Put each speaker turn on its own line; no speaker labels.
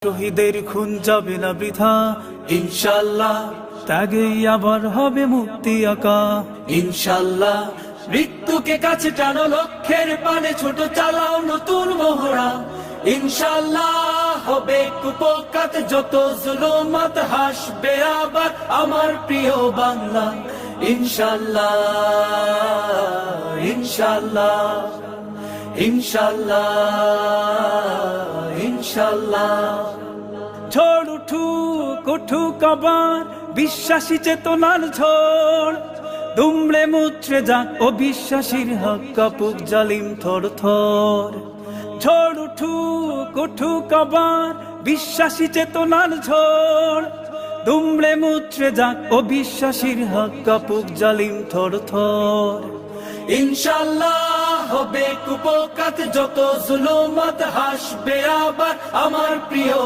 শহীদের খুন যাবে না বৃথা ইনশাআল্লাহ, ত্যাগেই আবার হবে মুক্তি আকা ইনশাআল্লাহ। মৃত্যুকে কাছে টানো, লক্ষ্যের পানে ছোট চালাও নতুন মহড়া ইনশাআল্লাহ। হবে কুপকাত যত জুলুমাত, হাসবে আবার আমার প্রিয় বাংলা ইনশাআল্লাহ ইনশাআল্লাহ ইনশাআল্লাহ ইনশাআল্লাহ। ঝড় উঠুক উঠুক আবার বিশ্বাসী চেতনার ঝড়, দুমড়ে মুচড়ে যাক অবিশ্বাসীর হক, কাপুক জালিম থর থর। ঝড় উঠুক উঠুক আবার বিশ্বাসী চেতনার ঝড়, দুমড়ে মুচড়ে যাক অবিশ্বাসীর হক, কাপুক জালিম থর থর। ইনশাআল্লাহ হবে কুপকাত যত জুলুমাত, হাসবে আবার আমার প্রিয়